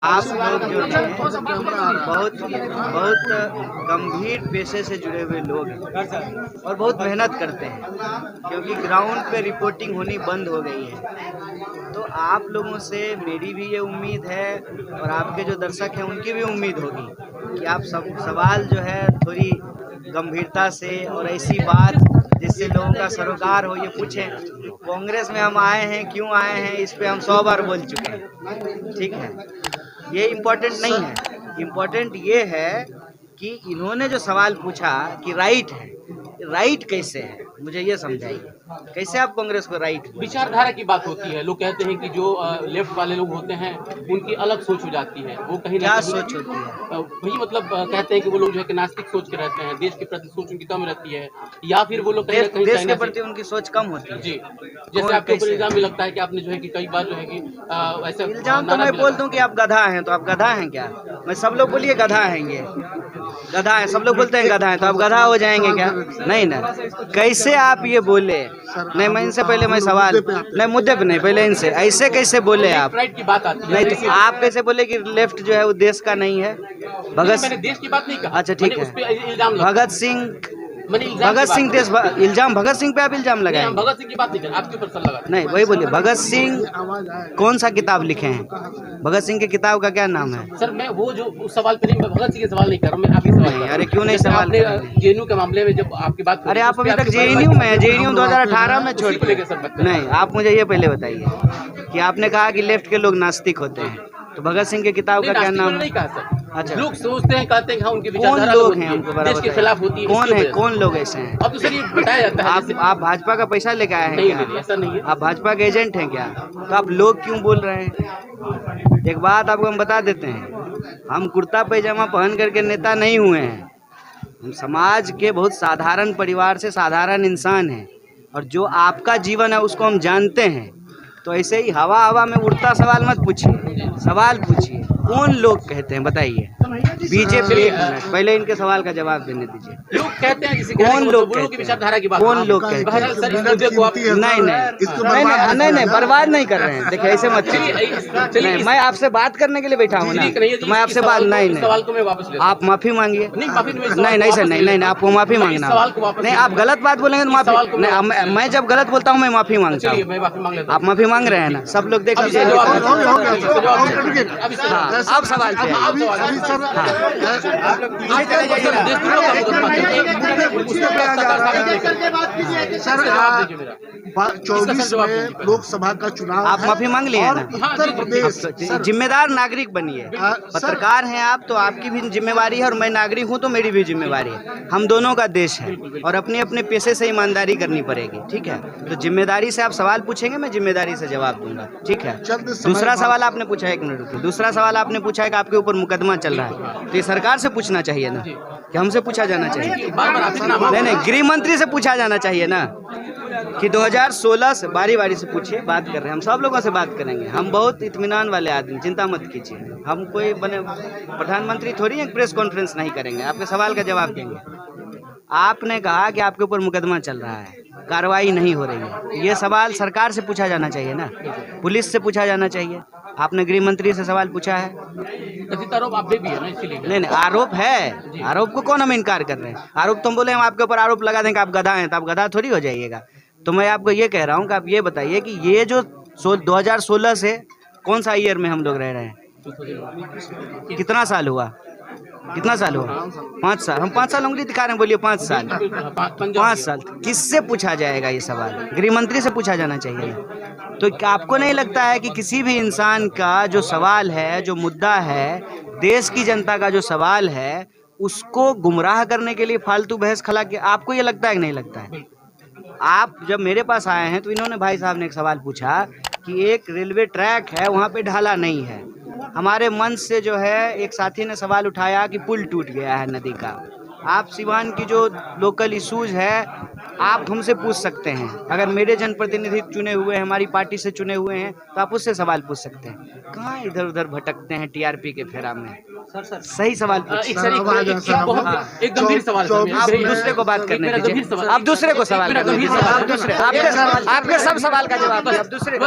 आप लोग जो हैं बहुत बहुत गंभीर पेशे से जुड़े हुए लोग हैं और बहुत मेहनत करते हैं, क्योंकि ग्राउंड पे रिपोर्टिंग होनी बंद हो गई है। तो आप लोगों से मेरी भी ये उम्मीद है और आपके जो दर्शक हैं उनकी भी उम्मीद होगी कि आप सब सवाल जो है थोड़ी गंभीरता से और ऐसी बात जिससे लोगों का सरोकार हो ये पूछें। कांग्रेस में हम आए हैं, क्यों आए हैं, इस पे हम 100 बार बोल चुके हैं, ठीक है। ये इम्पोर्टेंट नहीं है, इम्पोर्टेंट ये है कि इन्होंने जो सवाल पूछा कि राइट है, राइट कैसे है, मुझे ये समझाइए, कैसे आप कांग्रेस को राइट? विचारधारा की बात होती है। लोग कहते हैं कि जो लेफ्ट वाले लोग होते हैं उनकी अलग सोच हो जाती है, वो कहीं क्या सोच होती है? वही मतलब कहते हैं कि वो लोग जो है कि नास्तिक सोच के रहते हैं, देश के प्रति सोच उनकी कम रहती है, या फिर वो लोग कहीं ना कहीं देश के प्रति उनकी सोच कम होती है। जी, जैसे आपके ऊपर इल्जाम भी लगता है कि आपने जो है कि कई बार जो है कि ऐसे इल्जाम तो मैं बोल दूं कि आप गधा हैं, तो आप गधा हैं क्या? मैं सब लोग बोलिए गधा हैं, ये गधा है, सब लोग बोलते हैं गधा है, तो आप गधा हो जाएंगे क्या? नहीं ना। कैसे आप ये बोले? नहीं, मैं इनसे पहले मैं सवाल नहीं, मुद्दे पे नहीं, पहले इनसे ऐसे कैसे बोले आप? राइट की बात आती है। नहीं, तो आप कैसे बोले कि लेफ्ट जो है वो देश का नहीं है? मैंने देश की बात नहीं कहा। अच्छा ठीक है। भगत सिंह देश इल्जाम भगत सिंह पे आप इल्जाम लगाए? भगत सिंह की बात नहीं कर, आपके ऊपर सर लगा। नहीं, वही बोलिए, भगत सिंह कौन सा किताब लिखे हैं? भगत सिंह की किताब का क्या नाम है? सर मैं वो जो उस सवाल पे नहीं, मैं भगत सिंह के सवाल नहीं कर रहा हूँ, मैं आपके सवाल। अरे क्यों नहीं सवाल? जेएनयू के मामले में जब आपकी बात, अरे आप अभी तक जेएनयू में, जेएनयू 2018 में छोड़ के। नहीं, आप मुझे ये पहले बताइए कि आपने कहा कि लेफ्ट के लोग नास्तिक होते हैं, तो भगत सिंह की किताब का क्या नाम? नहीं कहा सर। अच्छा, लोग सोचते हैं, कहते हैं कि हाँ उनकी कौन विचारधारा लोग हैं उनको देश के खिलाफ होती है। कौन है, कौन लोग ऐसे हैं? अब तो सर ये बताया जाता है। आप भाजपा का पैसा लेके आए हैं नहीं, क्या? नहीं, ऐसा नहीं है। आप भाजपा के एजेंट हैं क्या? तो आप लोग क्यों बोल रहे हैं? एक बात आपको हम बता देते हैं, हम कुर्ता पैजामा पहन करके नेता नहीं हुए हैं। हम समाज के बहुत साधारण परिवार से साधारण इंसान हैं, और जो आपका जीवन है उसको हम जानते हैं। तो ऐसे ही हवा हवा में उड़ता सवाल मत पूछिए, सवाल पूछिए कौन लोग कहते हैं, बताइए। बीजेपी, पहले इनके सवाल का जवाब देने दीजिए। लोग कहते हैं किसी कौन लोग की विचारधारा की बात, कौन लोग कहते हैं? नहीं, बर्बाद नहीं कर रहे हैं, देखिए ऐसे मत कीजिए। मैं आपसे बात करने के लिए बैठा हूँ ना, तो मैं आपसे बात नहीं, सवाल को मैं वापस ले, आप माफी मांगिए। नहीं सर, नहीं, आपको माफी मांगना नहीं, आप गलत बात बोलेंगे तो माफी नहीं। मैं जब गलत बोलता हूँ मैं माफी मांगता हूँ। आप माफी मांग रहे हैं ना, सब लोग देख लीजिए। अब सवाल पे लोकसभा का चुनाव, आप माफी मांग लिए ना। उत्तर प्रदेश जिम्मेदार नागरिक बनिए, पत्रकार हैं आप तो आपकी भी जिम्मेवारी है, और मैं नागरिक हूं तो मेरी भी जिम्मेवारी है। हम दोनों का देश है और अपने अपने पेशे से ईमानदारी करनी पड़ेगी, ठीक है। तो जिम्मेदारी से आप सवाल पूछेंगे, मैं जिम्मेदारी से जवाब दूंगा, ठीक है। दूसरा सवाल आपने पूछा, 1 मिनट रुकिए, दूसरा सवाल आपने पूछा है कि आपके ऊपर मुकदमा चल रहा है, तो ये सरकार से पूछना चाहिए ना, कि हमसे पूछा जाना चाहिए? नहीं, गृह मंत्री से पूछा जाना चाहिए ना, कि 2016 से बारी बारी से पूछिए। बात कर रहे हैं, हम सब लोगों से बात करेंगे, हम बहुत इत्मीनान वाले आदमी, चिंता मत कीजिए। हम कोई बने प्रधानमंत्री थोड़ी एक प्रेस कॉन्फ्रेंस नहीं करेंगे, आपके सवाल का जवाब देंगे। आपने कहा कि आपके ऊपर मुकदमा चल रहा है, कार्रवाई नहीं हो रही है, ये सवाल सरकार से पूछा जाना चाहिए ना, पुलिस से पूछा जाना चाहिए। आपने गृह मंत्री से सवाल पूछा है? आरोप आप भी है ना, इसलिए नहीं, आरोप है, आरोप को कौन हम इनकार कर रहे हैं? आरोप तो हम बोले हम आपके ऊपर आरोप लगा दें कि आप गधा हैं, तो आप गधा थोड़ी हो जाइएगा। तो मैं आपको ये कह रहा हूँ कि आप ये बताइए कि ये जो 2016 से कौन सा ईयर में हम लोग रह रहे हैं? कितना साल हुआ? कितना साल हुआ? 5 साल। हम 5 साल उंगली दिखा रहे हैं, बोलिए 5 साल। 5 साल किससे पूछा जाएगा ये सवाल? गृह मंत्री से पूछा जाना चाहिए। तो क्या आपको नहीं लगता है कि किसी भी इंसान का जो सवाल है, जो मुद्दा है, देश की जनता का जो सवाल है, उसको गुमराह करने के लिए फालतू बहस खला के, आपको ये लगता है कि नहीं लगता है? आप जब मेरे पास आए हैं तो इन्होंने, भाई साहब ने एक सवाल पूछा कि एक रेलवे ट्रैक है वहाँ पे ढाला नहीं है। हमारे मंच से जो है एक साथी ने सवाल उठाया कि पुल टूट गया है नदी का। आप सिवान की जो लोकल इशूज़ है आप हमसे पूछ सकते हैं, अगर मेरे जनप्रतिनिधि चुने हुए हैं, हमारी पार्टी से चुने हुए हैं, तो आप उससे सवाल पूछ सकते हैं। कहाँ इधर उधर भटकते हैं टीआरपी के फेरा में? सर सही सवाल पूछिए। एक गंभीर सवाल, आप दूसरे को बात करने दीजिए, आप दूसरे को सवाल, आप दूसरे, आपके सब सवाल का जवाब, आप दूसरे।